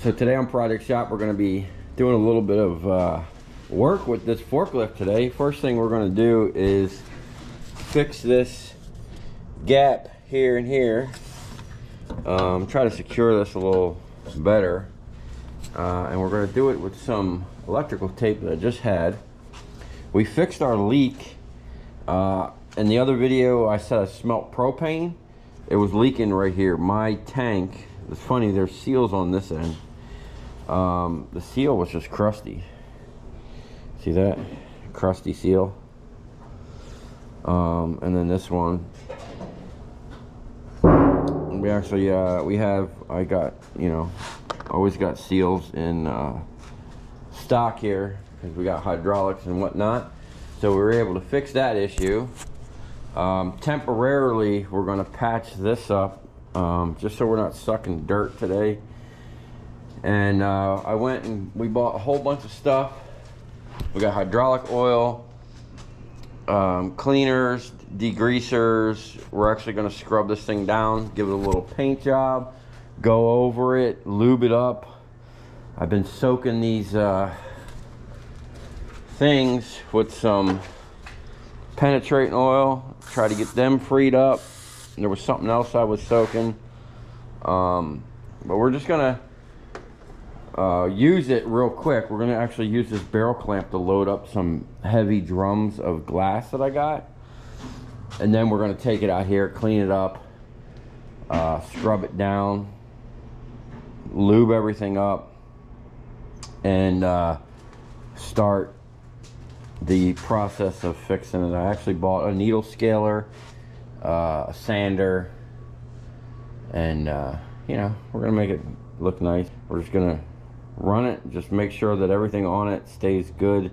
So today on Project Shop, we're going to be doing a little bit of work with this forklift today. First thing we're going to do is fix this gap here and here. Try to secure this a little better. And we're going to do it with some electrical tape that I just had. We fixed our leak. In the other video, I said I smelt propane. It was leaking right here. My tank, it's funny, there's seals on this end. The seal was just crusty. See that? Crusty seal. And then this one. We actually, I got, you know, always got seals in stock here because we got hydraulics and whatnot. So we were able to fix that issue. Temporarily, we're going to patch this up just so we're not sucking dirt today. And I went and we bought a whole bunch of stuff. We got hydraulic oil, cleaners, degreasers. We're actually going to scrub this thing down, give it a little paint job, go over it, lube it up. I've been soaking these things with some penetrating oil, try to get them freed up. And there was something else I was soaking, but we're just gonna use it real quick. We're gonna actually use this barrel clamp to load up some heavy drums of glass that I got, and then we're gonna take it out here, clean it up, scrub it down, lube everything up, and start the process of fixing it. I actually bought a needle scaler, a sander, and you know, we're gonna make it look nice. We're just gonna run it, just make sure that everything on it stays good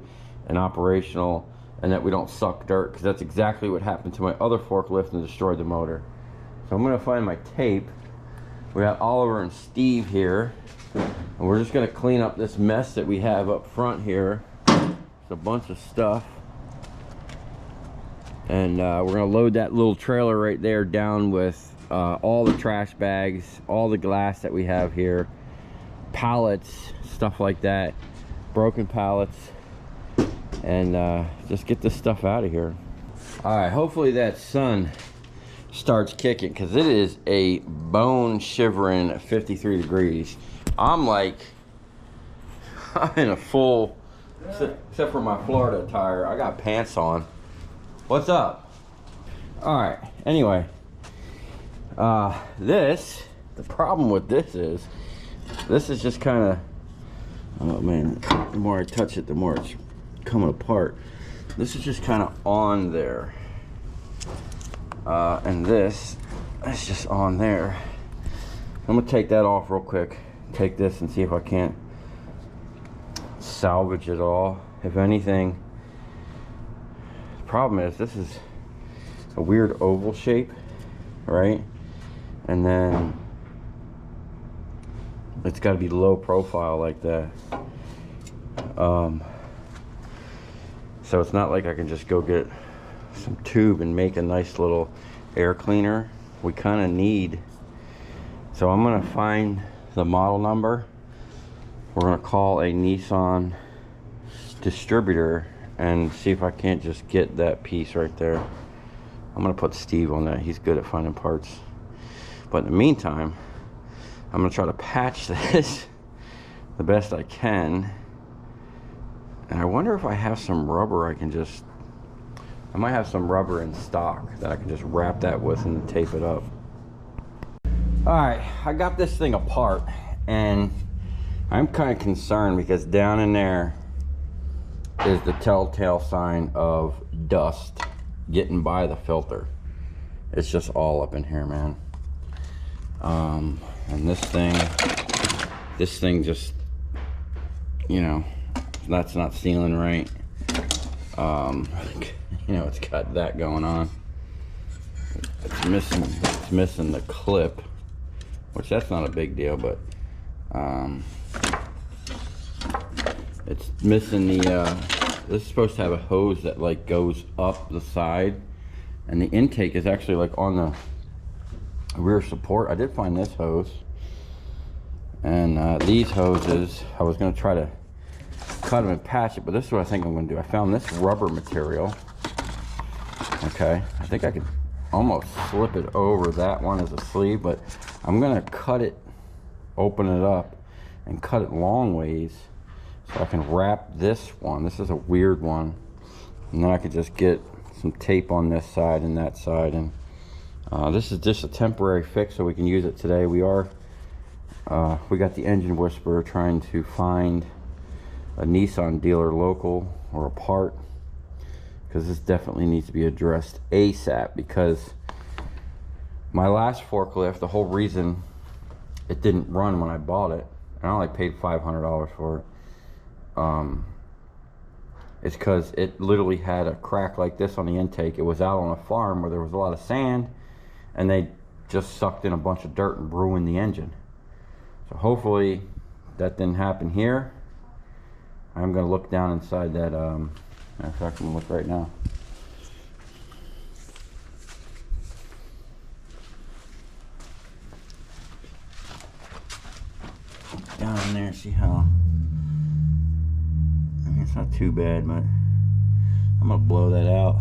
and operational, and that we don't suck dirt, because that's exactly what happened to my other forklift and destroyed the motor. So I'm gonna find my tape. We got Oliver and Steve here, and we're just gonna clean up this mess that we have up front here. A bunch of stuff, and we're gonna load that little trailer right there down with all the trash bags, all the glass that we have here, pallets, stuff like that, broken pallets, and just get this stuff out of here. All right, hopefully that sun starts kicking, because it is a bone shivering 53 degrees. I'm in a full, except for my Florida attire, I got pants on. What's up? All right, anyway, the problem with this is just kind of, oh man, the more I touch it, the more it's coming apart. This is just kind of on there, and this is just on there. I'm gonna take that off real quick, take this and see if I can't salvage it all. If anything, the problem is this is a weird oval shape, right? And then it's got to be low profile like that. So it's not like I can just go get some tube and make a nice little air cleaner. We kind of need, so I'm gonna find the model number. We're gonna call a Nissan distributor and see if I can't just get that piece right there. I'm gonna put Steve on that. He's good at finding parts. But in the meantime, I'm gonna try to patch this the best I can. And I wonder if I have some rubber I might have some rubber in stock that I can just wrap that with and tape it up. All right, I got this thing apart, and I'm kind of concerned because down in there is the telltale sign of dust getting by the filter. It's just all up in here, man. And this thing just, you know, that's not sealing right. You know, it's got that going on. It's missing the clip, which that's not a big deal, but it's missing the this is supposed to have a hose that like goes up the side, and the intake is actually like on the rear support. I did find this hose, And these hoses, I was gonna try to cut them and patch it, but this is what I think I'm gonna do. I found this rubber material. Okay, I think I could almost slip it over that one as a sleeve, but I'm gonna cut it, open it up, and cut it long ways so I can wrap this one. This is a weird one. And then I could just get some tape on this side and that side. And this is just a temporary fix so we can use it today. We got the engine whisperer trying to find a Nissan dealer local or a part, because this definitely needs to be addressed ASAP. Because my last forklift, the whole reason it didn't run when I bought it, I only paid $500 for it, it's because it literally had a crack like this on the intake. It was out on a farm where there was a lot of sand, and they just sucked in a bunch of dirt and ruined the engine. So hopefully that didn't happen here. I'm gonna look down inside that, matter of fact, I'm gonna look right now. Down in there, see how, I mean, it's not too bad, but I'm gonna blow that out.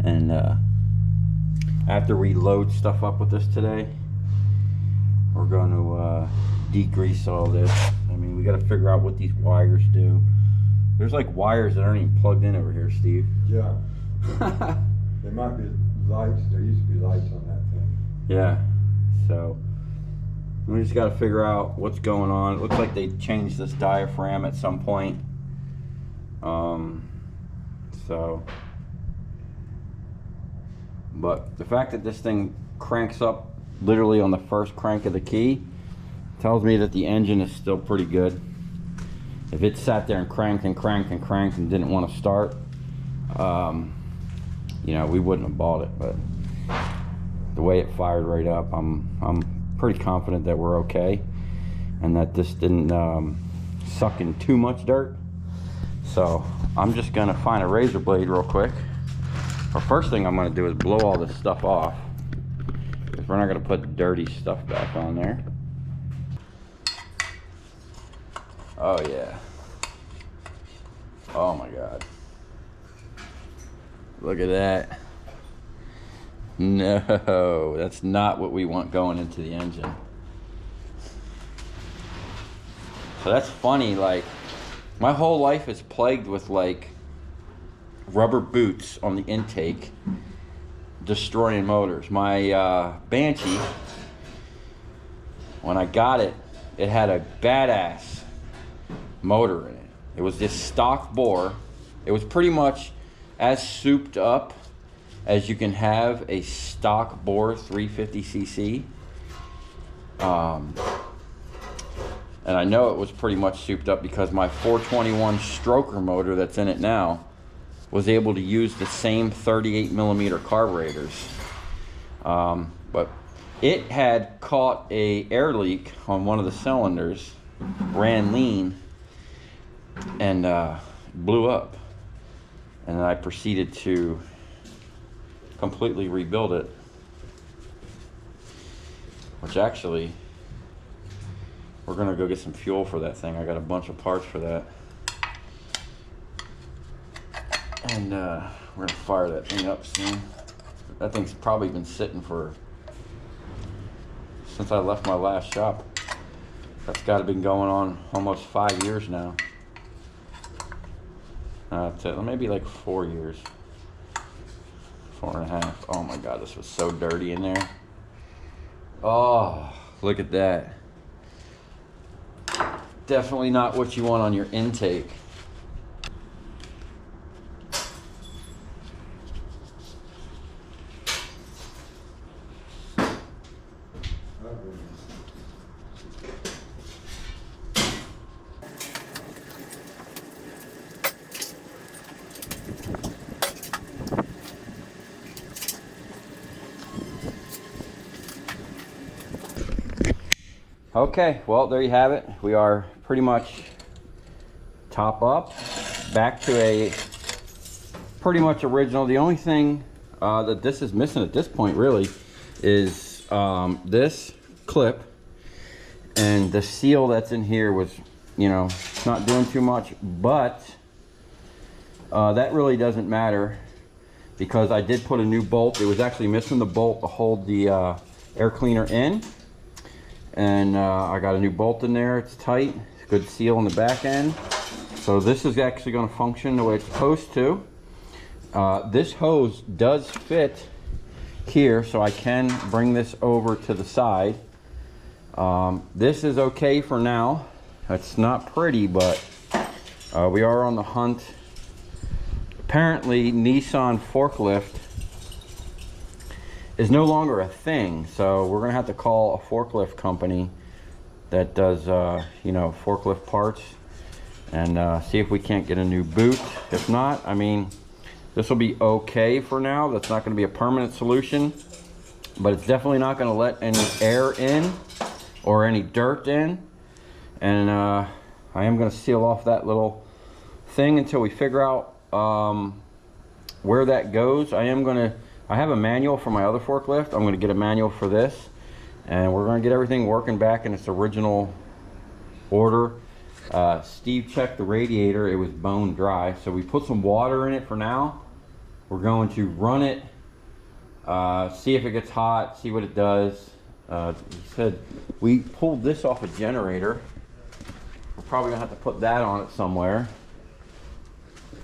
And after we load stuff up with this today, we're going to degrease all this. I mean, we got to figure out what these wires do. There's like wires that aren't even plugged in over here, Steve. Yeah. There might be lights. There used to be lights on that thing. Yeah. So we just got to figure out what's going on. It looks like they changed this diaphragm at some point. But the fact that this thing cranks up literally on the first crank of the key tells me that the engine is still pretty good. If it sat there and cranked and cranked and cranked and didn't want to start, you know, we wouldn't have bought it. But the way it fired right up, I'm pretty confident that we're okay, and that this didn't suck in too much dirt. So I'm just gonna find a razor blade real quick. The first thing I'm gonna do is blow all this stuff off, because we're not gonna put dirty stuff back on there. Oh yeah. Oh my God. Look at that. No, that's not what we want going into the engine. So that's funny, like, my whole life is plagued with like rubber boots on the intake destroying motors. My Banshee, when I got it, it had a badass motor in it. It was this stock bore. It was pretty much as souped up as you can have a stock bore 350cc. And I know it was pretty much souped up because my 421 stroker motor that's in it now was able to use the same 38mm carburetors. But it had caught a air leak on one of the cylinders, ran lean, and blew up. And then I proceeded to completely rebuild it, which actually, we're gonna go get some fuel for that thing. I got a bunch of parts for that. And we're gonna fire that thing up soon. That thing's probably been sitting since I left my last shop. That's gotta been going on almost 5 years now. Maybe like 4 years. 4.5. Oh my God, this was so dirty in there. Oh, look at that. Definitely not what you want on your intake. Okay, well, there you have it. We are pretty much top up, back to a pretty much original. The only thing that this is missing at this point really is this clip And the seal that's in here was, you know, not doing too much, but that really doesn't matter because I did put a new bolt. It was actually missing the bolt to hold the air cleaner in. And I got a new bolt in there. It's tight. It's good seal on the back end. So this is actually going to function the way it's supposed to. This hose does fit here, so I can bring this over to the side. This is okay for now. It's not pretty, but we are on the hunt. Apparently, Nissan Forklift is no longer a thing, so we're gonna have to call a forklift company that does, you know, forklift parts, and see if we can't get a new boot. If not, I mean, this will be okay for now. That's not gonna be a permanent solution, but it's definitely not gonna let any air in or any dirt in. And I am gonna seal off that little thing until we figure out where that goes. I have a manual for my other forklift. I'm gonna get a manual for this, and we're gonna get everything working back in its original order. Steve checked the radiator, it was bone dry, so we put some water in it for now. We're going to run it, see if it gets hot, see what it does. He said we pulled this off a generator. We're probably gonna have to put that on it somewhere.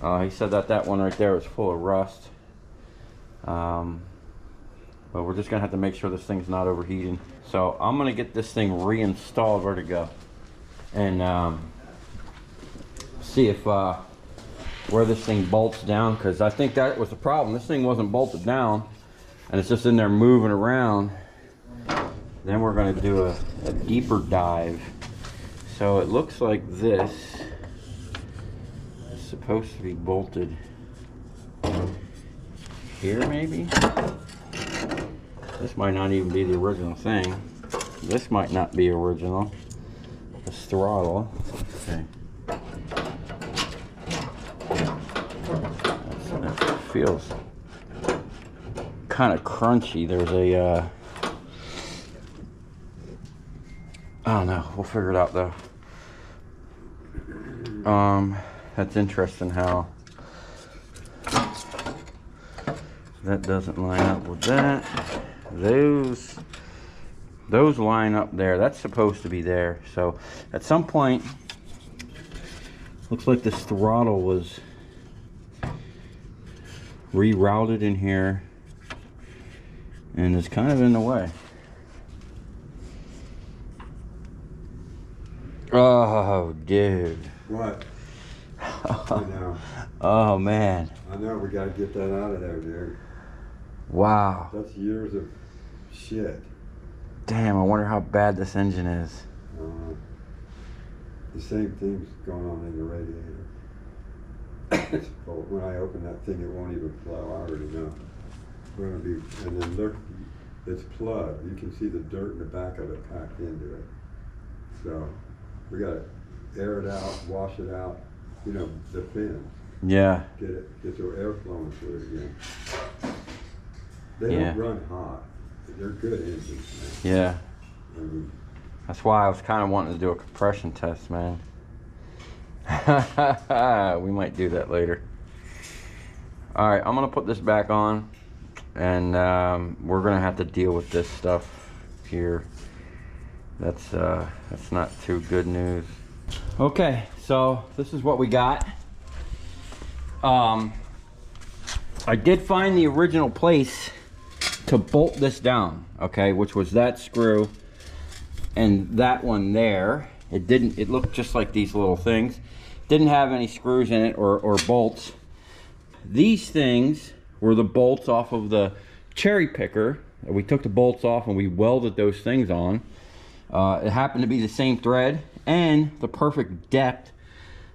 He said that one right there was full of rust. But we're just gonna have to make sure this thing's not overheating. So I'm gonna get this thing reinstalled. Where to go? And see if where this thing bolts down, because I think that was the problem. This thing wasn't bolted down, and it's just in there moving around. Then we're gonna do a deeper dive. So it looks like this is supposed to be bolted here, maybe. This might not even be the original thing. This might not be original. This throttle. Okay. That feels kind of crunchy. There's a I don't know. We'll figure it out though. That's interesting how that doesn't line up with that. Those line up there. That's supposed to be there. So at some point, looks like this throttle was rerouted in here and is kind of in the way. Oh, dude. What? I know. Oh, man. I know, we gotta get that out of there, dude. Wow. That's years of shit. Damn, I wonder how bad this engine is. The same thing's going on in the radiator. When I open that thing, it won't even flow. I already know. We're gonna be, and then look, it's plugged. You can see the dirt in the back of it packed into it. So we gotta air it out, wash it out. You know, the fins. Yeah. Get your air flowing through it again. They don't run hot. They're good engines, man. Yeah. I mean, that's why I was kind of wanting to do a compression test, man. We might do that later. All right, I'm gonna put this back on, and we're gonna have to deal with this stuff here. That's not too good news. Okay, so this is what we got. I did find the original place to bolt this down, okay, which was that screw and that one there. It looked just like these little things. Didn't have any screws in it or bolts. These things were the bolts off of the cherry picker. We took the bolts off and we welded those things on. It happened to be the same thread and the perfect depth.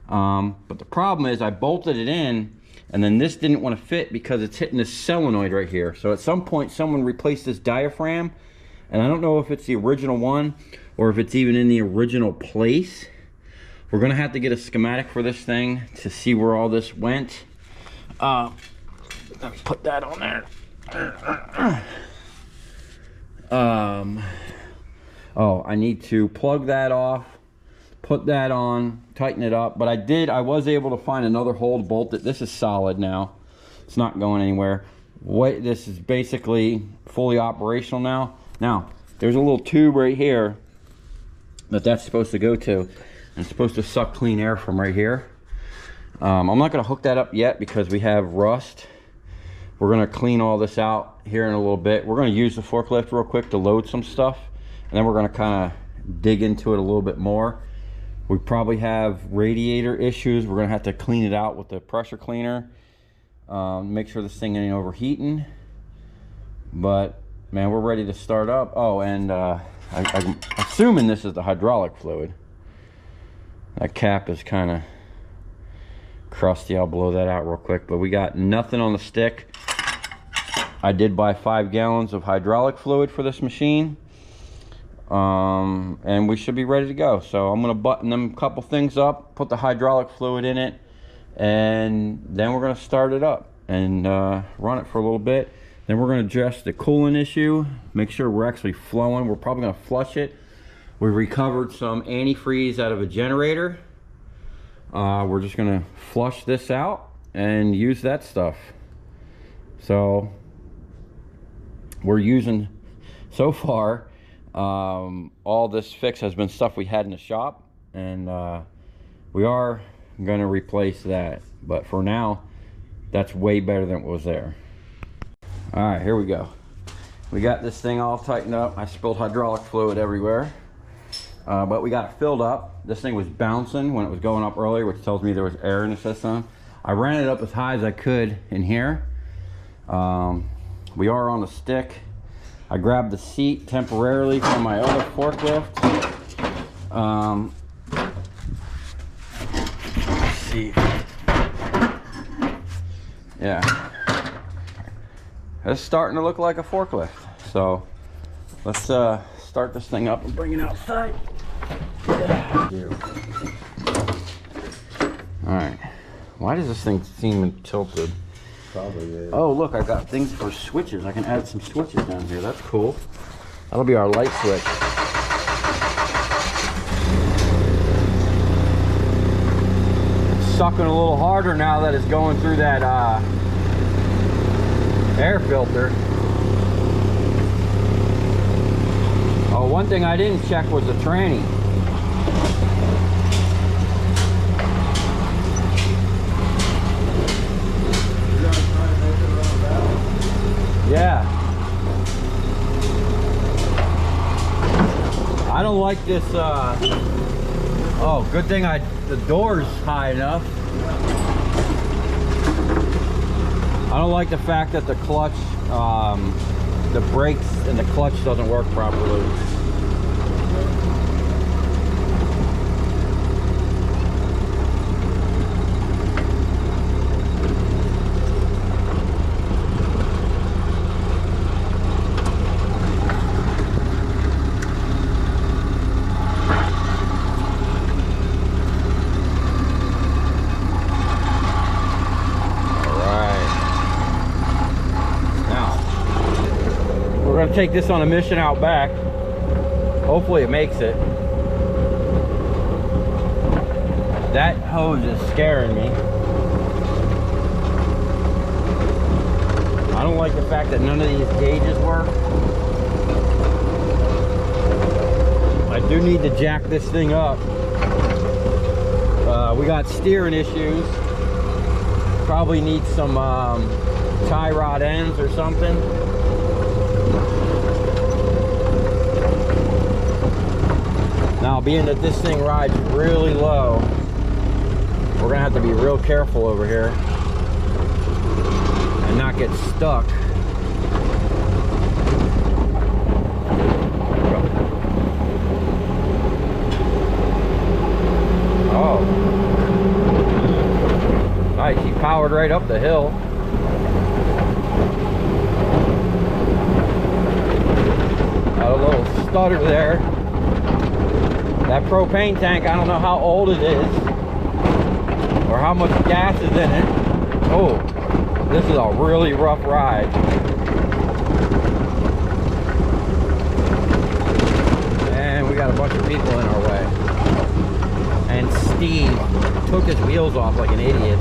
But the problem is I bolted it in, and then this didn't want to fit because it's hitting this solenoid right here. So at some point someone replaced this diaphragm, and I don't know if it's the original one or if it's even in the original place. We're gonna have to get a schematic for this thing to see where all this went. Let me put that on there. Oh, I need to plug that off, put that on, tighten it up. But I was able to find another hole to bolt it. This is solid now. It's not going anywhere. This is basically fully operational now. Now, there's a little tube right here that's supposed to go to. And it's supposed to suck clean air from right here. I'm not gonna hook that up yet because we have rust. We're gonna clean all this out here in a little bit. We're gonna use the forklift real quick to load some stuff. And then we're gonna kinda dig into it a little bit more. We probably have radiator issues. We're gonna have to clean it out with the pressure cleaner. Make sure this thing ain't overheating. But man, we're ready to start up. Oh, and I'm assuming this is the hydraulic fluid. That cap is kinda crusty. I'll blow that out real quick. But we got nothing on the stick. I did buy 5 gallons of hydraulic fluid for this machine. And we should be ready to go. So I'm gonna button them a couple things up, put the hydraulic fluid in it, and then we're gonna start it up and run it for a little bit. Then we're gonna address the coolant issue, make sure we're actually flowing. We're probably gonna flush it. We recovered some antifreeze out of a generator. We're just gonna flush this out and use that stuff. So we're using, so far, all this fix has been stuff we had in the shop, and we are gonna replace that, but for now that's way better than what was there. All right, here we go. We got this thing all tightened up. I spilled hydraulic fluid everywhere, but we got it filled up. This thing was bouncing when it was going up earlier, which tells me there was air in the system. I ran it up as high as I could in here. We are on the stick. I grabbed the seat temporarily from my other forklift. Let's see. Yeah. It's starting to look like a forklift. So let's start this thing up and bring it outside. Alright. Why does this thing seem tilted? Probably, yeah. Oh, look, I got things for switches. I can add some switches down here. That's cool. That'll be our light switch. It's sucking a little harder now that it's going through that air filter. Oh, one thing I didn't check was the tranny. Yeah. I don't like this, oh, good thing the door's high enough. I don't like the fact that the clutch, the brakes and the clutch doesn't work properly. Take this on a mission out back. Hopefully it makes it. That hose is scaring me. I don't like the fact that none of these gauges work. I do need to jack this thing up. We got steering issues. Probably need some tie rod ends or something. Now, being that this thing rides really low, we're gonna have to be real careful over here and not get stuck. Oh, nice, he powered right up the hill. Got a little stutter there. That propane tank, I don't know how old it is or how much gas is in it. Oh, this is a really rough ride. Man. wheels off like an idiot.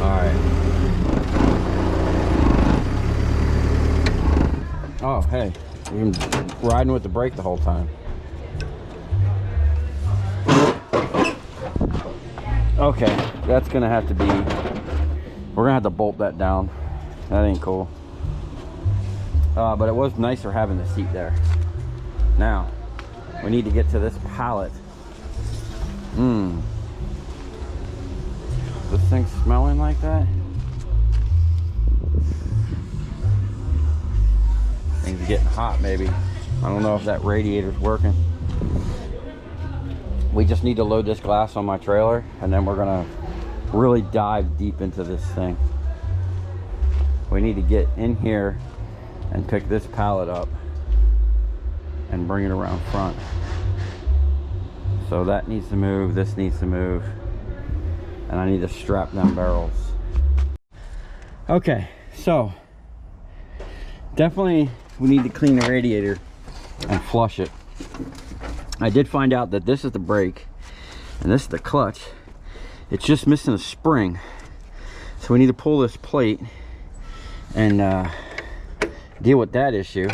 Alright. Oh, hey. We've been riding with the brake the whole time. Okay, that's gonna have to be, we're gonna have to bolt that down. That ain't cool. But it was nicer having the seat there. Now, we need to get to this pallet. This thing smelling like that? Things getting hot maybe. I don't know if that radiator's working. We just need to load this glass on my trailer, and then we're gonna really dive deep into this thing. We need to get in here and pick this pallet up and bring it around front. So that needs to move, this needs to move, and I need to strap them barrels. Okay, so definitely we need to clean the radiator and flush it. I did find out that this is the brake and this is the clutch. It's just missing a spring. So we need to pull this plate and deal with that issue.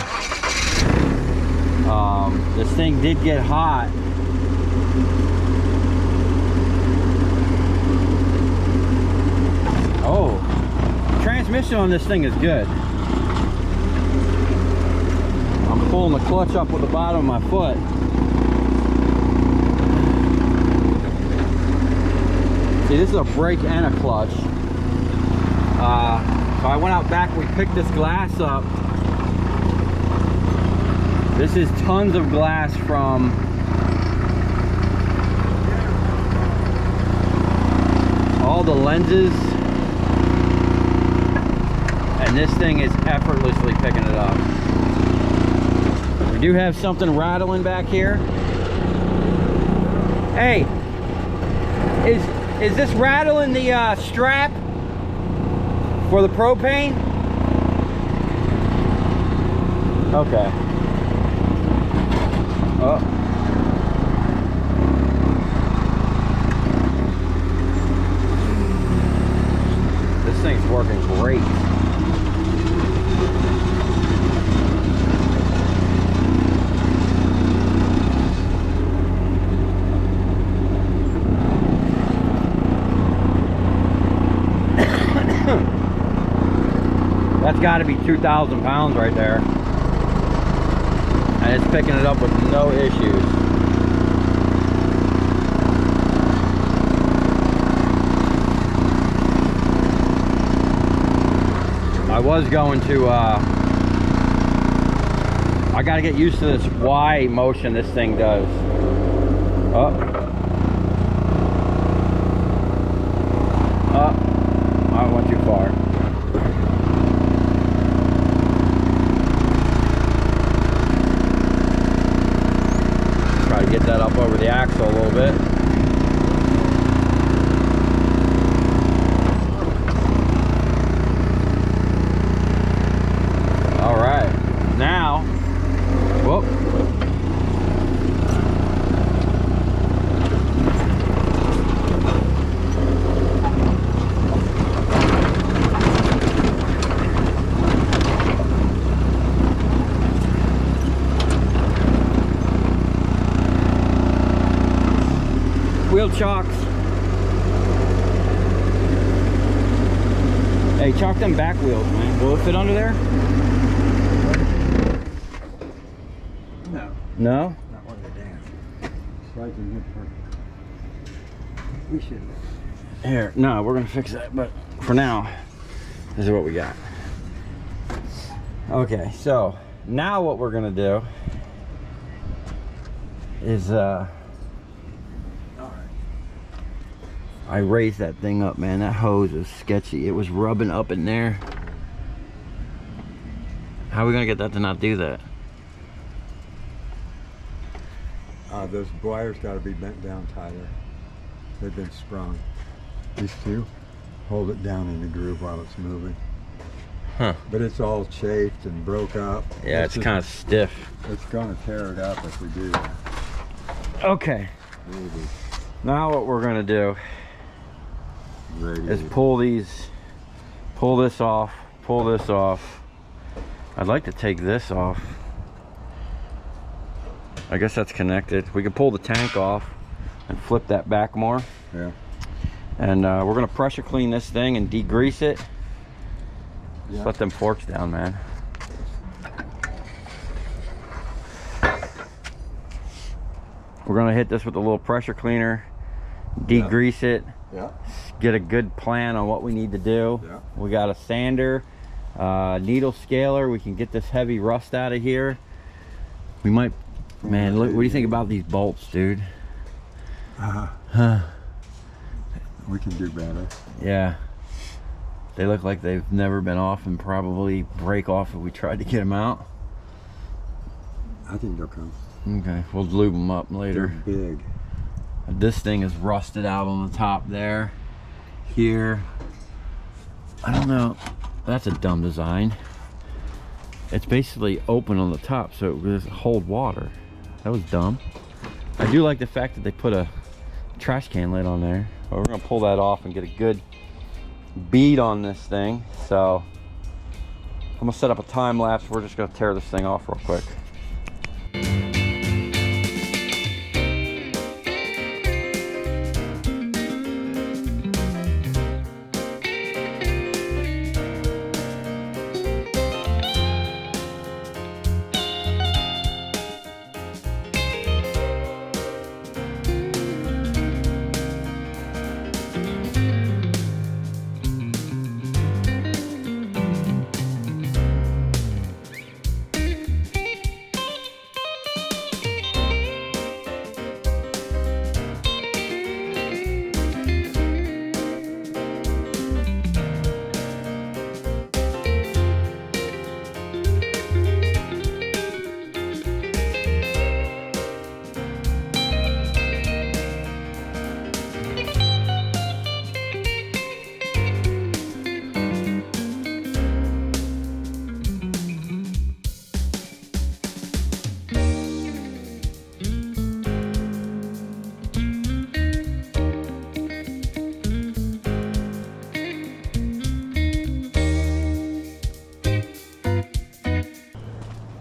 This thing did get hot. Oh, transmission on this thing is good. I'm pulling the clutch up with the bottom of my foot. See, this is a brake and a clutch. So I went out back, we picked this glass up. This is tons of glass from all the lenses. And this thing is effortlessly picking it up. We do have something rattling back here. Hey, is this rattling the strap for the propane? Okay. Oh. This thing's working great. That's got to be 2,000 pounds right there. And it's picking it up with no issues. I was going to, I got to get used to this Y motion this thing does. Oh. Oh. I went too far. Get that up over the axle a little bit. All right, now, whoop. Wheel chocks. Hey, chalk them back wheels, man. Will it fit under there? No. No? Not one of the damn. Slides in here perfect. We should. Here, no, we're gonna fix that, but for now, this is what we got. Okay, so now what we're gonna do is I raised that thing up, man. That hose is sketchy. It was rubbing up in there. How are we gonna get that to not do that? Those wires got to be bent down tighter. They've been sprung. These two hold it down in the groove while it's moving. Huh. But it's all chafed and broke up. Yeah, it's kind of stiff. It's gonna tear it up if we do that. Okay. Maybe. Now what we're gonna do is pull this off, pull this off. I'd like to take this off. I guess that's connected. We can pull the tank off and flip that back more. Yeah. And we're gonna pressure clean this thing and degrease it. Yeah. Just let them forks down, man. We're gonna hit this with a little pressure cleaner, degrease it, Yeah. get a good plan on what we need to do. Yeah. We got a sander, needle scaler. We can get this heavy rust out of here. We might, man, look, what do you think about these bolts, dude? We can do better. Yeah. They look like they've never been off and probably break off if we tried to get them out. I think they'll come. Okay, we'll lube them up later. They're big. This thing is rusted out on the top there. Here. I don't know. That's a dumb design. It's basically open on the top so it will hold water. That was dumb. I do like the fact that they put a trash can lid on there. But we're gonna pull that off and get a good bead on this thing. So I'm gonna set up a time lapse. We're just gonna tear this thing off real quick.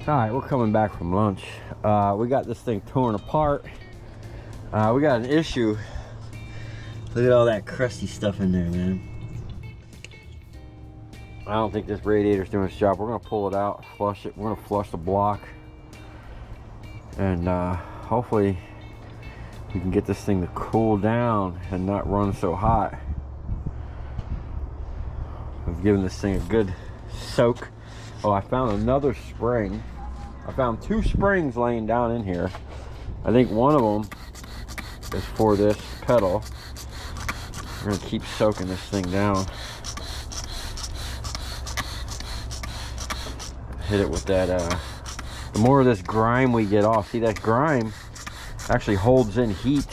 All right, we're coming back from lunch. We got this thing torn apart. We got an issue. Look at all that crusty stuff in there, man. I don't think this radiator's doing its job. We're gonna pull it out, flush it. We're gonna flush the block. And hopefully we can get this thing to cool down and not run so hot. I've given this thing a good soak. Oh, I found another spring. I found 2 springs laying down in here. I think one of them is for this pedal. We're gonna keep soaking this thing down. Hit it with that, the more of this grime we get off. See, that grime actually holds in heat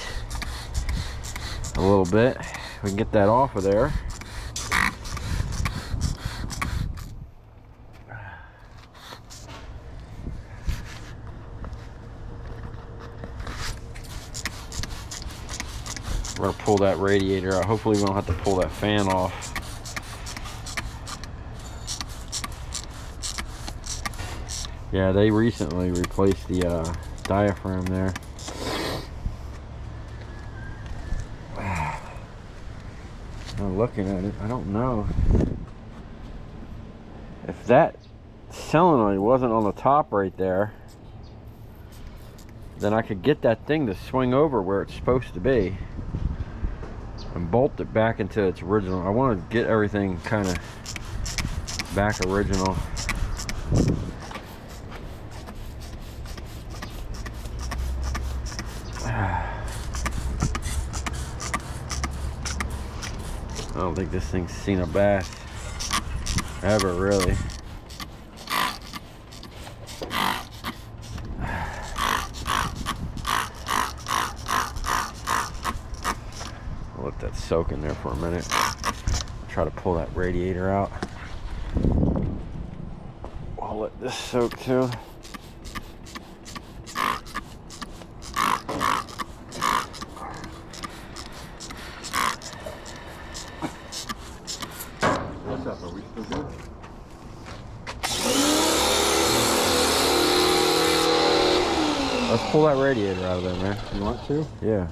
a little bit. We can get that off of there. We're gonna pull that radiator out. Hopefully we don't have to pull that fan off. Yeah, they recently replaced the diaphragm there. I'm looking at it, I don't know. If that solenoid wasn't on the top right there, then I could get that thing to swing over where it's supposed to be and bolt it back into its original. I want to get everything kind of back original. I don't think this thing's seen a bath ever, really. I'll let that soak in there for a minute. Try to pull that radiator out. I'll let this soak too. What's up? Are we still good? Let's pull that radiator out of there, man. You want to? Yeah.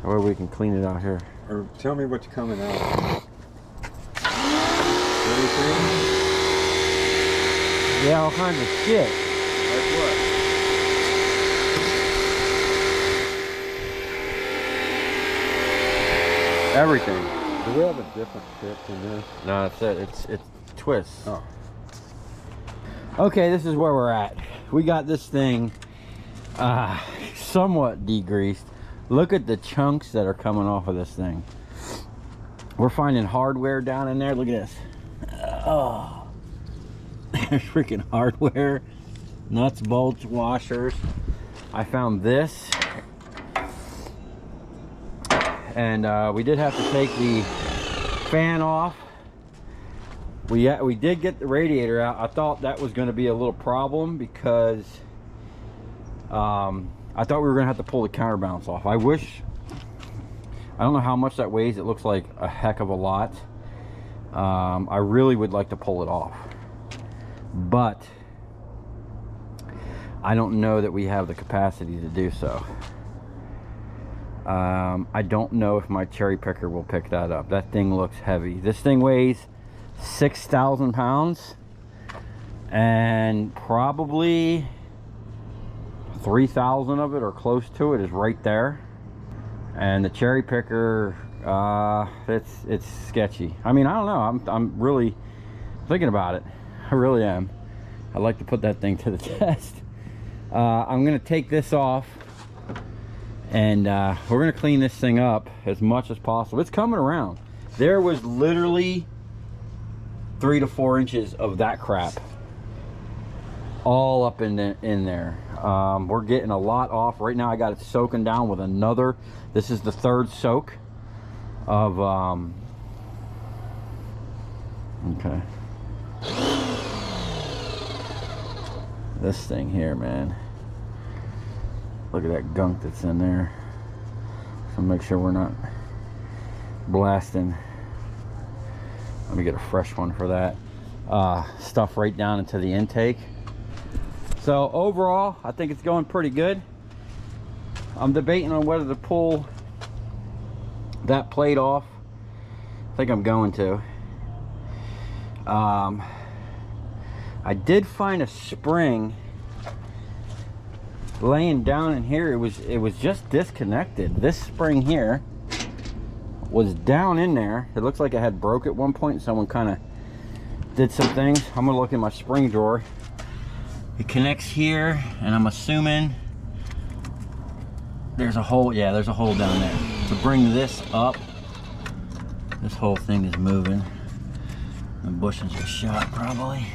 That way we can clean it out here. Or tell me what's coming out. Everything? Yeah, all kinds of shit. Like what? Everything. Do we have a different tip in this? No, that's it. It's twists. Oh. Okay, this is where we're at. We got this thing somewhat degreased. Look at the chunks that are coming off of this thing. We're finding hardware down in there. Look at this. Oh, there's freaking hardware, nuts, bolts, washers. I found this, and we did have to take the fan off. We did get the radiator out. I thought that was going to be a little problem because I thought we were going to have to pull the counterbalance off. I don't know how much that weighs. It looks like a heck of a lot. I really would like to pull it off, but I don't know that we have the capacity to do so. I don't know if my cherry picker will pick that up. That thing looks heavy. This thing weighs 6,000 pounds, and probably 3,000 of it or close to it is right there. And the cherry picker, it's sketchy. I mean, I don't know. I'm really thinking about it. I really am. I'd like to put that thing to the test. I'm gonna take this off, and we're gonna clean this thing up as much as possible. It's coming around. There was literally 3 to 4 inches of that crap all up in there. We're getting a lot off right now. I got it soaking down with another. This is the third soak of okay, this thing here, man. Look at that gunk that's in there. So make sure we're not blasting. Let me get a fresh one for that. Stuff right down into the intake. So overall, I think it's going pretty good. I'm debating on whether to pull that plate off. I think I'm going to. I did find a spring laying down in here. It was just disconnected. This spring here was down in there. It looks like it had broke at one point. Someone kind of did some things. I'm gonna look in my spring drawer. It connects here, and I'm assuming there's a hole. Yeah, there's a hole down there. To bring this up, this whole thing is moving. The bushings are shot probably.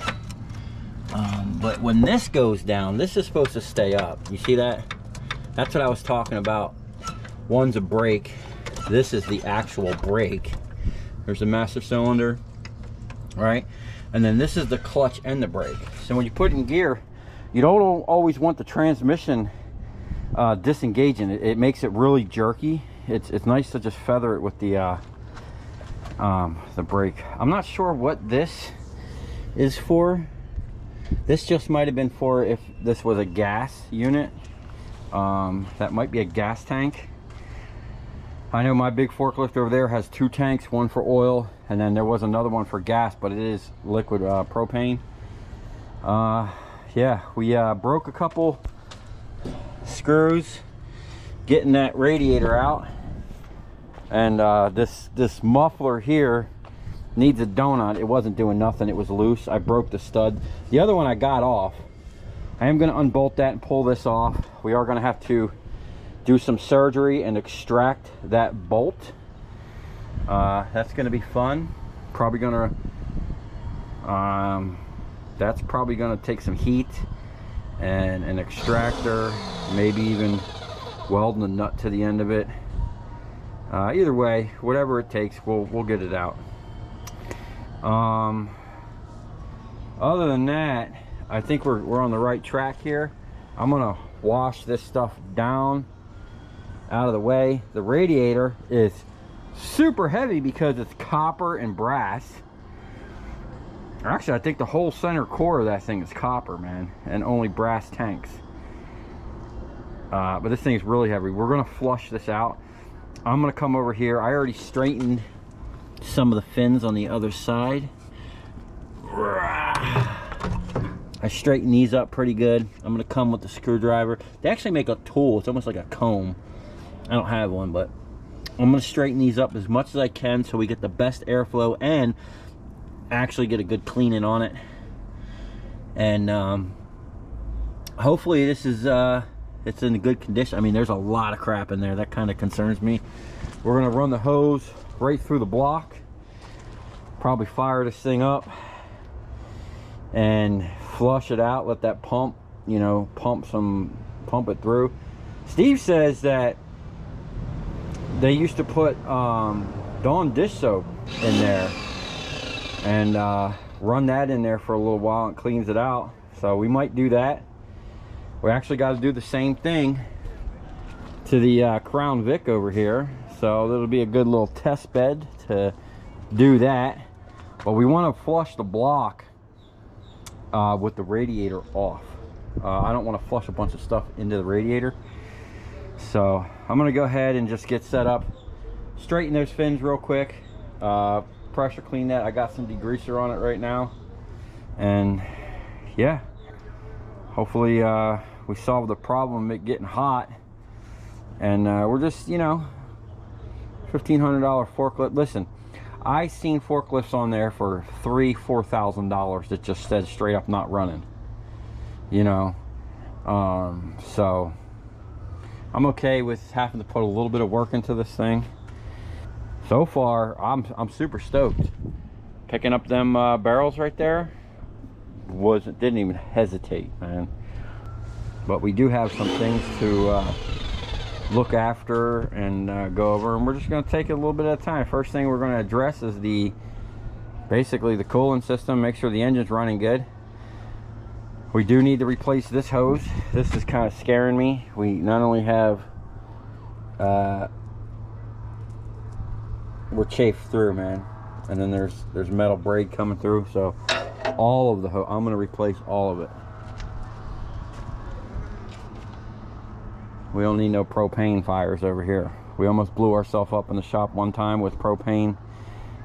But when this goes down, this is supposed to stay up. You see that? That's what I was talking about. One's a brake. This is the actual brake. There's a master cylinder, right? And then this is the clutch and the brake. So when you put it in gear, you don't always want the transmission disengaging. It makes it really jerky. It's nice to just feather it with the brake. I'm not sure what this is for. This just might have been for if this was a gas unit. That might be a gas tank. I know my big forklift over there has 2 tanks, one for oil, and then there was another one for gas, but it is liquid propane. Yeah, we broke a couple screws getting that radiator out, and this muffler here needs a donut. It wasn't doing nothing. It was loose. I broke the stud. The other one I got off. I am going to unbolt that and pull this off. We are going to have to do some surgery and extract that bolt. That's going to be fun. Probably going to that's probably going to take some heat and an extractor, maybe even welding the nut to the end of it. Either way, whatever it takes, we'll get it out. Other than that, I think we're on the right track here. I'm gonna wash this stuff down out of the way. The radiator is super heavy because it's copper and brass. Actually, I think the whole center core of that thing is copper, man, and only brass tanks. But this thing is really heavy. We're gonna flush this out. I'm gonna come over here. I already straightened some of the fins on the other side. I straightened these up pretty good. I'm gonna come with the screwdriver. They actually make a tool. It's almost like a comb. I don't have one, but I'm gonna straighten these up as much as I can so we get the best airflow and actually get a good cleaning on it. And hopefully this is it's in good condition. I mean, there's a lot of crap in there. That kind of concerns me. We're gonna run the hose right through the block, probably fire this thing up and flush it out. Let that pump, you know, pump it through. Steve says that they used to put Dawn dish soap in there and run that in there for a little while and cleans it out. So we might do that. We actually got to do the same thing to the Crown Vic over here, so it'll be a good little test bed to do that. But we want to flush the block with the radiator off. I don't want to flush a bunch of stuff into the radiator, so I'm gonna go ahead and just get set up, straighten those fins real quick, pressure clean that. I got some degreaser on it right now, and yeah, hopefully we solve the problem of it getting hot. And we're just, you know, $1,500 forklift. Listen, I seen forklifts on there for $3,000-$4,000 that just said straight up not running, you know. So I'm okay with having to put a little bit of work into this thing. So far I'm super stoked. Picking up them barrels right there didn't even hesitate, man. But we do have some things to look after and go over, and we're just going to take it a little bit at a time. First thing we're going to address is basically the coolant system. Make sure the engine's running good. We do need to replace this hose. This is kind of scaring me. We not only have we're chafed through, man, and then there's metal braid coming through, so all of the hose, I'm going to replace all of it. We don't need no propane fires over here. We almost blew ourselves up in the shop one time with propane.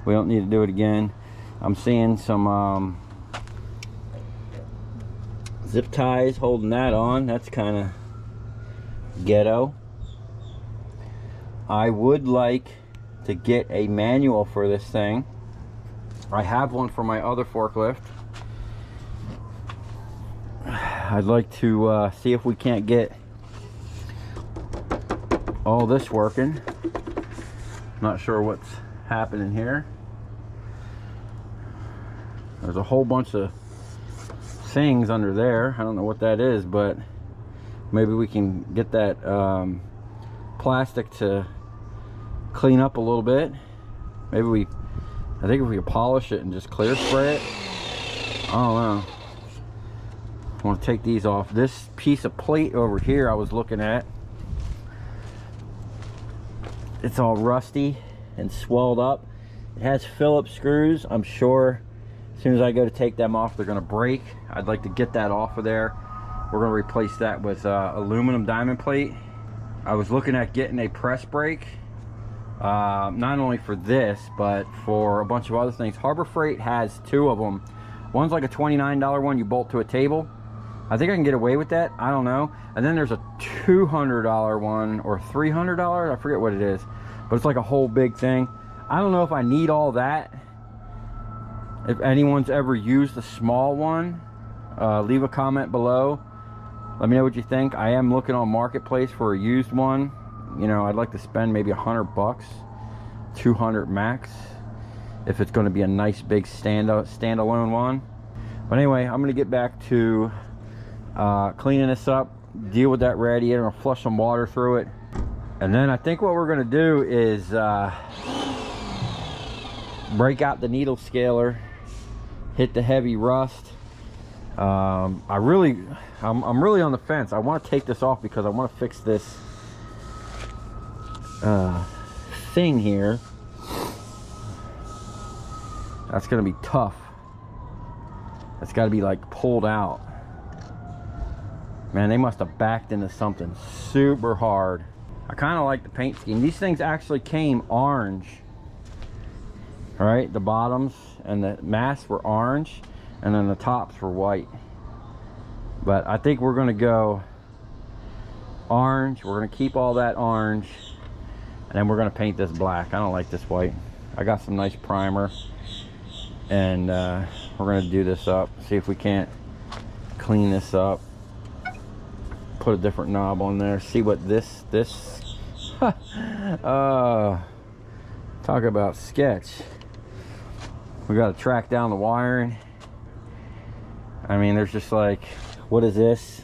We don't need to do it again. I'm seeing some zip ties holding that on. That's kind of ghetto. I would like to get a manual for this thing. I have one for my other forklift. I'd like to see if we can't get all this working. Not sure what's happening here. There's a whole bunch of things under there. I don't know what that is, but maybe we can get that plastic to clean up a little bit. Maybe I think if we could polish it and just clear spray it. I don't know. I want to take these off. This piece of plate over here I was looking at, it's all rusty and swelled up. It has Phillips screws. I'm sure as soon as I go to take them off, they're going to break. I'd like to get that off of there. We're going to replace that with aluminum diamond plate. I was looking at getting a press brake, not only for this, but for a bunch of other things. Harbor Freight has two of them. One's like a $29 one you bolt to a table. I think I can get away with that. I don't know. And then there's a $200 one or $300. I forget what it is, but it's like a whole big thing. I don't know if I need all that. If anyone's ever used the small one, leave a comment below. Let me know what you think. I am looking on Marketplace for a used one. You know, I'd like to spend maybe $100, 200 max, if it's going to be a nice big standalone one. But anyway, I'm going to get back to cleaning this up, deal with that radiator, and flush some water through it. And then I think what we're going to do is break out the needle scaler, hit the heavy rust, I'm really on the fence. I want to take this off because I want to fix this thing here. That's gonna be tough. That's got to be like pulled out. Man, they must have backed into something super hard. I kind of like the paint scheme. These things actually came orange. All right, the bottoms and the mats were orange, and then the tops were white. But I think we're gonna go orange. We're gonna keep all that orange, and then we're gonna paint this black. I don't like this white. I got some nice primer, and we're gonna do this up. See if we can't clean this up. Put a different knob on there. See what this talk about sketch. We got to track down the wiring. I mean, there's just like, what is this?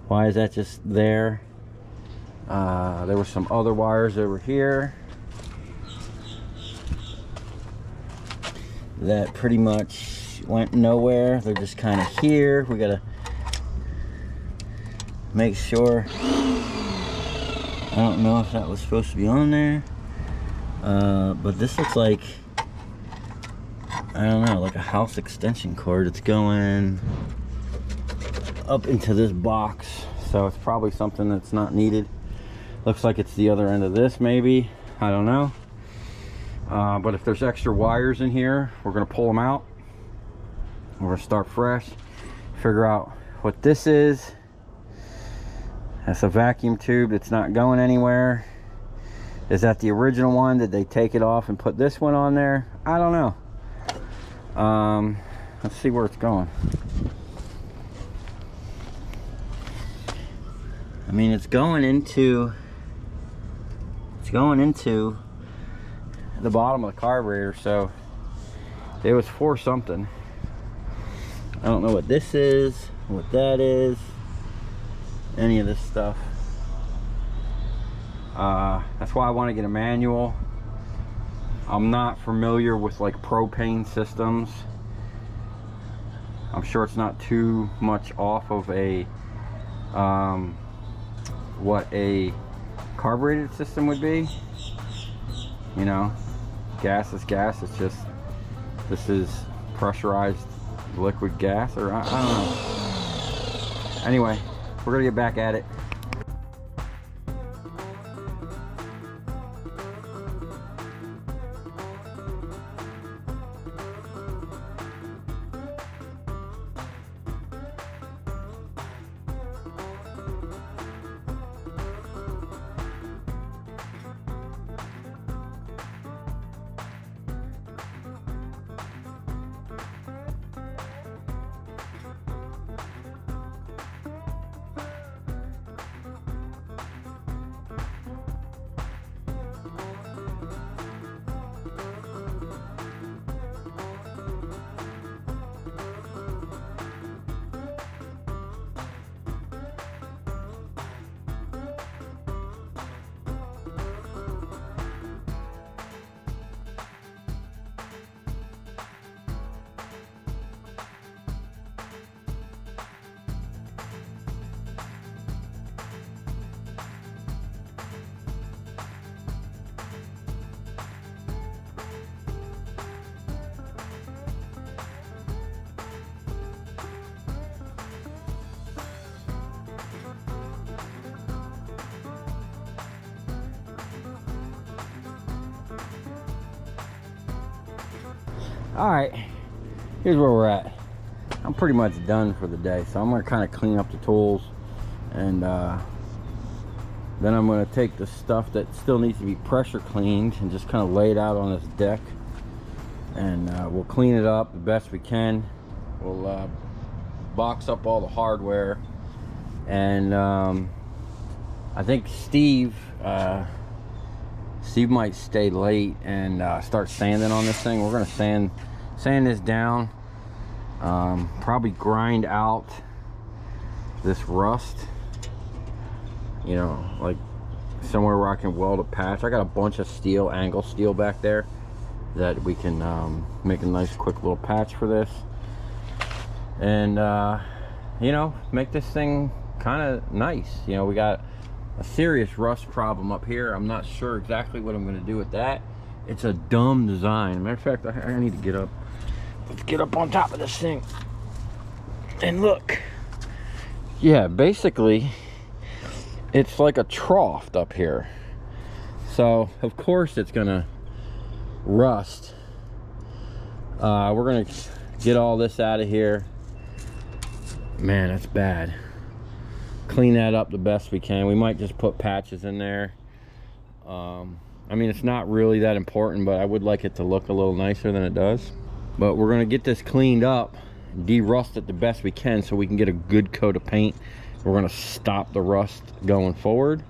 Why is that just there? There were some other wires over here that pretty much went nowhere. They're just kind of here. We gotta make sure. I don't know if that was supposed to be on there, but this looks like, I don't know, like a house extension cord. It's going up into this box, so it's probably something that's not needed. Looks like it's the other end of this, maybe. I don't know. But if there's extra wires in here, we're gonna pull them out. We're gonna start fresh, figure out what this is. That's a vacuum tube that's not going anywhere. Is that the original one? Did they take it off and put this one on there? I don't know. Let's see where it's going. I mean, it's going into the bottom of the carburetor, so it was for something. I don't know what this is, what that is, any of this stuff. That's why I want to get a manual. I'm not familiar with like propane systems. I'm sure it's not too much off of a what a carbureted system would be. You know, gas is gas. It's just, this is pressurized liquid gas, or I don't know. Anyway, we're gonna get back at it. All right, here's where we're at. I'm pretty much done for the day, so I'm gonna kind of clean up the tools, and then I'm gonna take the stuff that still needs to be pressure cleaned and just kind of lay it out on this deck, and we'll clean it up the best we can. We'll box up all the hardware, and I think Steve might stay late and start sanding on this thing. We're gonna sand this down, probably grind out this rust, you know, like somewhere where I can weld a patch. I got a bunch of steel, angle steel back there that we can make a nice quick little patch for this. and you know, make this thing kind of nice. You know, we got a serious rust problem up here. I'm not sure exactly what I'm going to do with that. It's a dumb design. Matter of fact, I need to get up. Let's get up on top of this thing and look. Yeah, basically it's like a trough up here, so of course it's gonna rust. We're gonna get all this out of here. Man, that's bad. Clean that up the best we can. We might just put patches in there. I mean, it's not really that important, but I would like it to look a little nicer than it does. But we're gonna get this cleaned up, de-rust it the best we can so we can get a good coat of paint. We're gonna stop the rust going forward,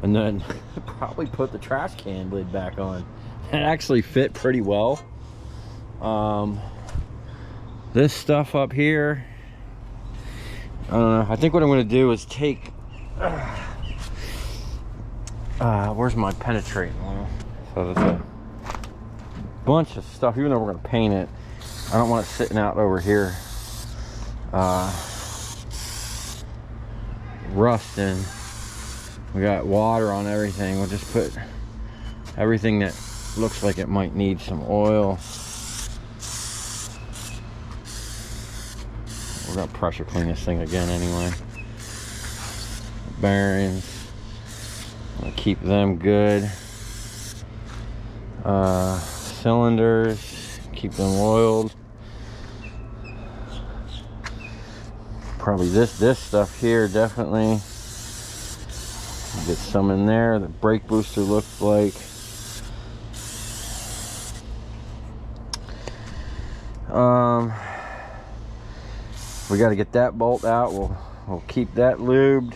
and then probably put the trash can lid back on. It actually fit pretty well. This stuff up here, I don't know. I think what I'm gonna do is take where's my penetrating oil? So there's a bunch of stuff. Even though we're gonna paint it, I don't want it sitting out over here rusting. We got water on everything. We'll just put everything that looks like it might need some oil. We're gonna pressure clean this thing again anyway. Bearings, I'll keep them good. Cylinders, keep them oiled. Probably this stuff here, definitely. Get some in there. The brake booster looks like. We got to get that bolt out. We'll keep that lubed.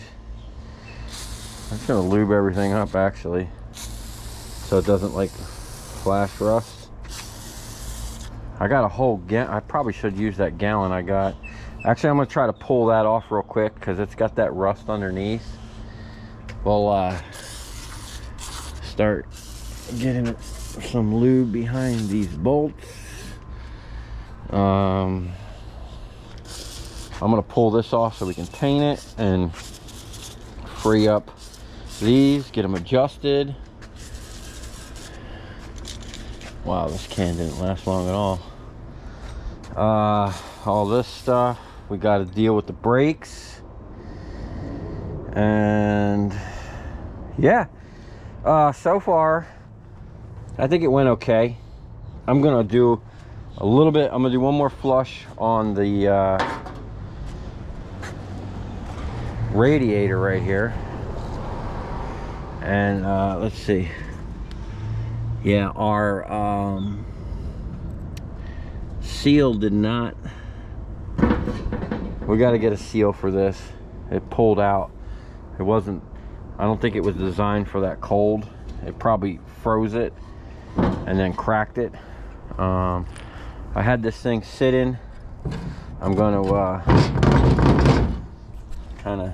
I'm just gonna lube everything up actually, so it doesn't like flash rust. I got a whole gallon. I probably should use that gallon I got. Actually, I'm gonna try to pull that off real quick because it's got that rust underneath. We'll start getting some lube behind these bolts. I'm gonna pull this off so we can paint it and free up these, get them adjusted. Wow, this can didn't last long at all. All this stuff, we got to deal with the brakes, and yeah, so far I think it went okay. I'm gonna do a little bit. I'm gonna do one more flush on the radiator right here, and let's see. Yeah, our seal did not. We got to get a seal for this. It pulled out. It wasn't, I don't think it was designed for that cold. It probably froze it and then cracked it. I had this thing sitting. I'm going to kind of,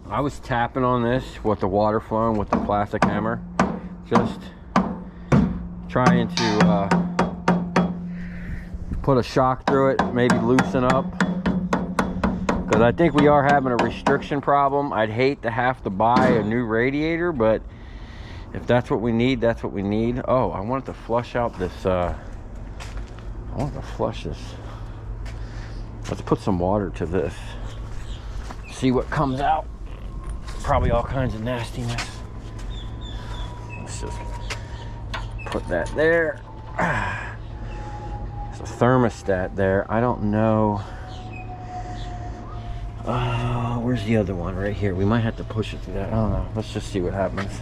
I was tapping on this with the water flowing with the plastic hammer, just trying to put a shock through it, maybe loosen up, because I think we are having a restriction problem. I'd hate to have to buy a new radiator, but if that's what we need, that's what we need. Oh, I wanted to flush out this, I want to flush this. Let's put some water to this, see what comes out. Probably all kinds of nastiness. Let's just put that there. There's a thermostat there. I don't know. Where's the other one? Right here. We might have to push it through that. I don't know. Let's just see what happens.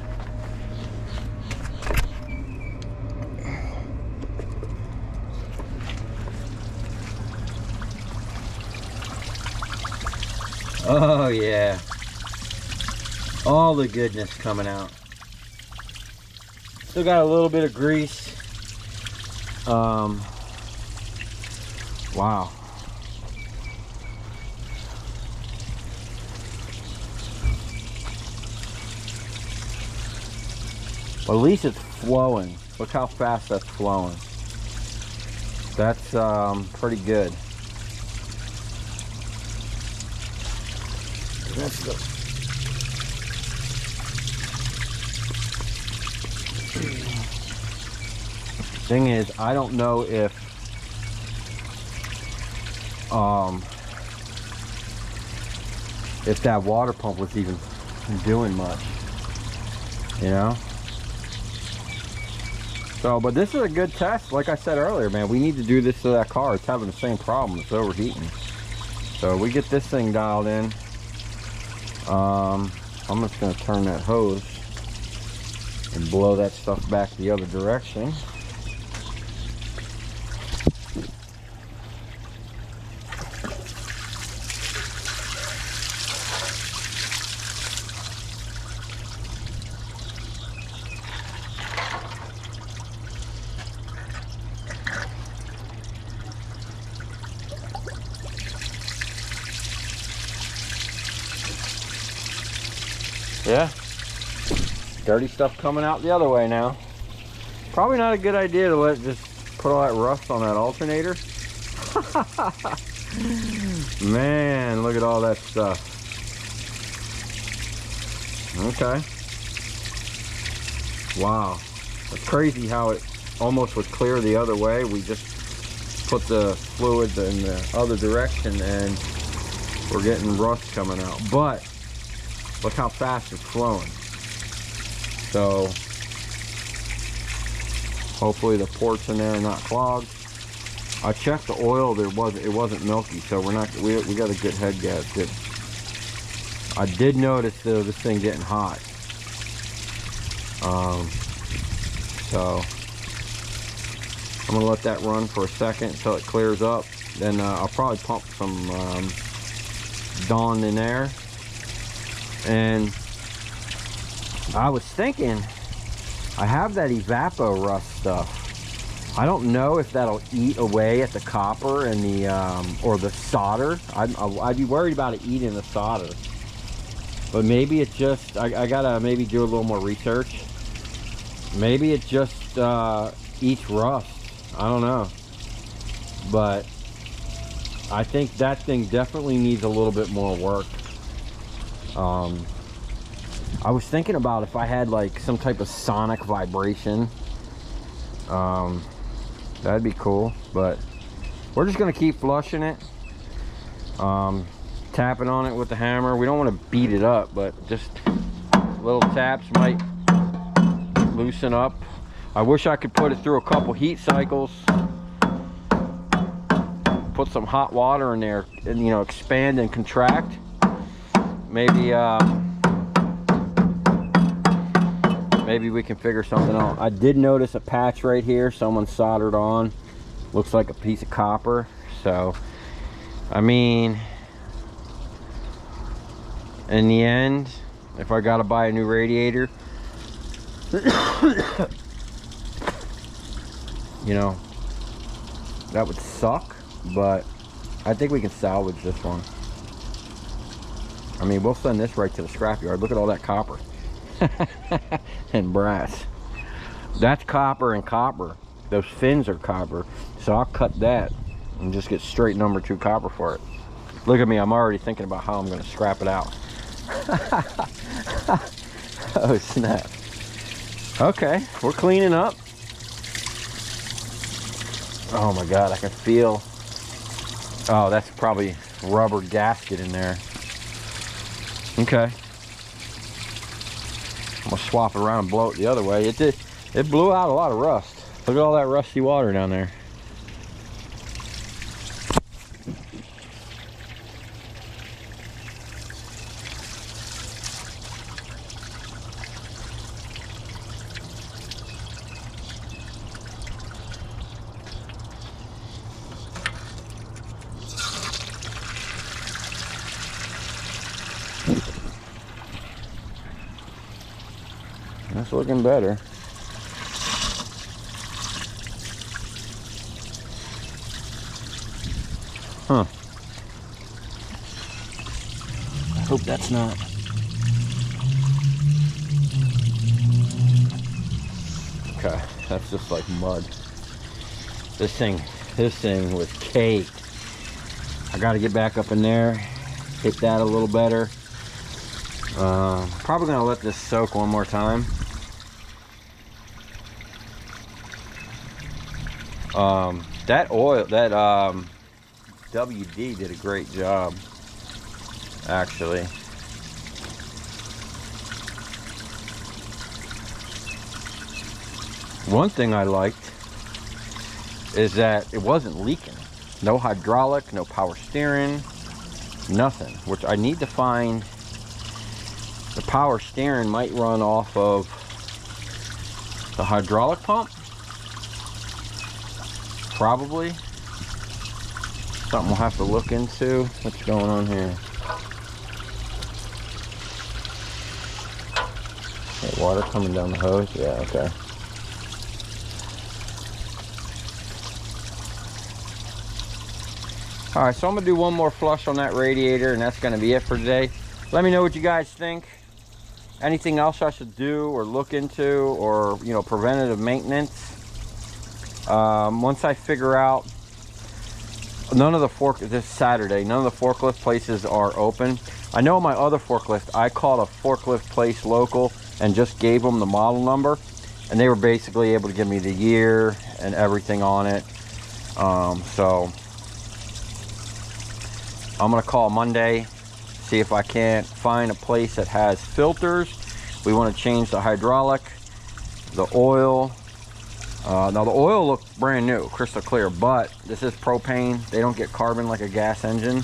Oh yeah. All the goodness coming out. Still got a little bit of grease. Wow. Well, at least it's flowing. Look how fast that's flowing. That's pretty good. That's the thing is, I don't know if that water pump was even doing much, you know. So, but this is a good test. Like I said earlier, man, we need to do this to that car. It's having the same problem. It's overheating. So we get this thing dialed in. I'm just going to turn that hose and blow that stuff back the other direction. Yeah, dirty stuff coming out the other way now. Probably not a good idea to just put all that rust on that alternator. Man, look at all that stuff. Okay. Wow, it's crazy how it almost was clear the other way. We just put the fluid in the other direction and we're getting rust coming out. But look how fast it's flowing. So hopefully the ports in there are not clogged. I checked the oil, it wasn't milky, so we got a good head gasket. I did notice though this thing getting hot. So I'm gonna let that run for a second until it clears up. Then I'll probably pump some Dawn in there. And I was thinking, I have that Evapo rust stuff. I don't know if that'll eat away at the copper and the or the solder. I'd be worried about it eating the solder. But maybe it just, I gotta maybe do a little more research. Maybe it just eats rust. I don't know. But I think that thing definitely needs a little bit more work. I was thinking about if I had like some type of sonic vibration, that'd be cool, but we're just gonna keep flushing it, tapping on it with the hammer. We don't want to beat it up, but just little taps might loosen up. I wish I could put it through a couple heat cycles, put some hot water in there and, you know, expand and contract. Maybe we can figure something out. I did notice a patch right here someone soldered on. Looks like a piece of copper. So, I mean, in the end, if I gotta buy a new radiator, you know, that would suck, but I think we can salvage this one. I mean, we'll send this right to the scrapyard. Look at all that copper and brass. That's copper and copper. Those fins are copper. So I'll cut that and just get straight number 2 copper for it. Look at me, I'm already thinking about how I'm gonna scrap it out. Oh snap. Okay, we're cleaning up. Oh my God, I can feel, oh, that's probably rubber gasket in there. Okay. I'm gonna swap it around and blow it the other way. It blew out a lot of rust. Look at all that rusty water down there. That's looking better. Huh. I hope that's not. Okay, that's just like mud. This thing this thing was caked. I got to get back up in there, hit that a little better. Probably gonna let this soak one more time. That oil, that WD did a great job, actually. One thing I liked is that it wasn't leaking. No hydraulic, no power steering, nothing. Which I need to find. The power steering might run off of the hydraulic pump. Probably. Something we'll have to look into. What's going on here? Okay, water coming down the hose? Yeah, okay. Alright, so I'm going to do one more flush on that radiator, and that's going to be it for today. Let me know what you guys think. Anything else I should do or look into, or, you know, preventative maintenance. Once I figure out, this Saturday, none of the forklift places are open. I know my other forklift, I called a forklift place local and just gave them the model number, and they were basically able to give me the year and everything on it. So I'm gonna call Monday, see if I can't find a place that has filters. We want to change the hydraulic, the oil. Now the oil looks brand new, crystal clear, but this is propane. They don't get carbon like a gas engine.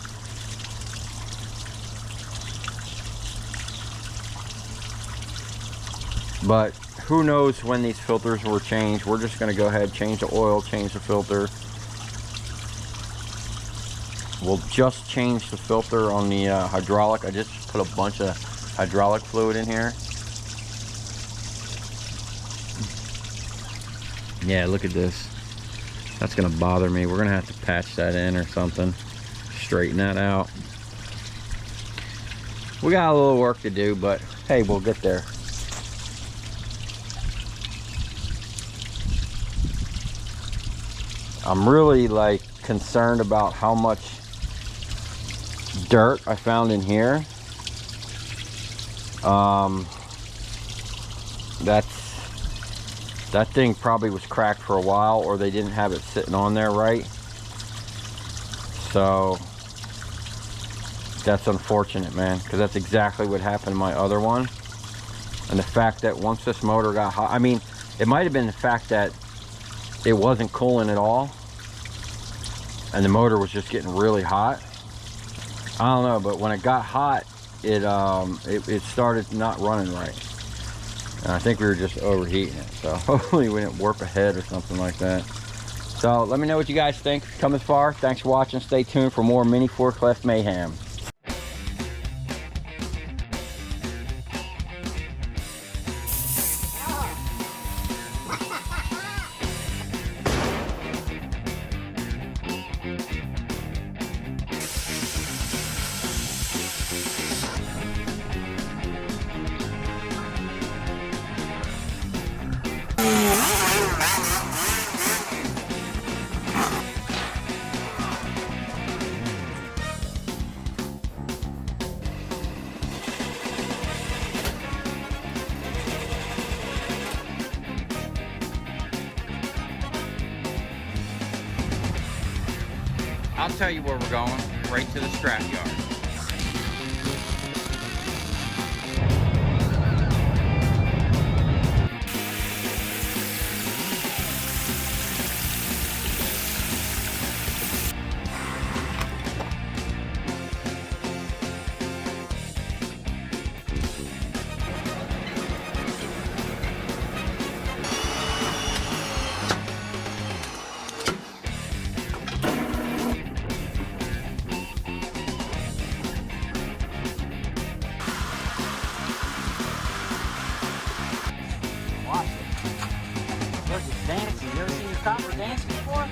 But who knows when these filters were changed. We're just going to go ahead, change the oil, change the filter. We'll just change the filter on the hydraulic. I just put a bunch of hydraulic fluid in here. Yeah, look at this. That's gonna bother me. We're gonna have to patch that in or something. Straighten that out. We got a little work to do, but hey, we'll get there. I'm really like concerned about how much dirt I found in here. That thing probably was cracked for a while, or they didn't have it sitting on there right. So that's unfortunate, man, because that's exactly what happened to my other one. And the fact that once this motor got hot, I mean, it might have been the fact that it wasn't cooling at all and the motor was just getting really hot. I don't know, but when it got hot, it started not running right. And I think we were just overheating it, so hopefully we didn't warp ahead or something like that. So let me know what you guys think. Come as far. Thanks for watching. Stay tuned for more mini forklift mayhem. I'll tell you where we're going, right to the scrap yard. Dancing. You ever seen your copper dancing before?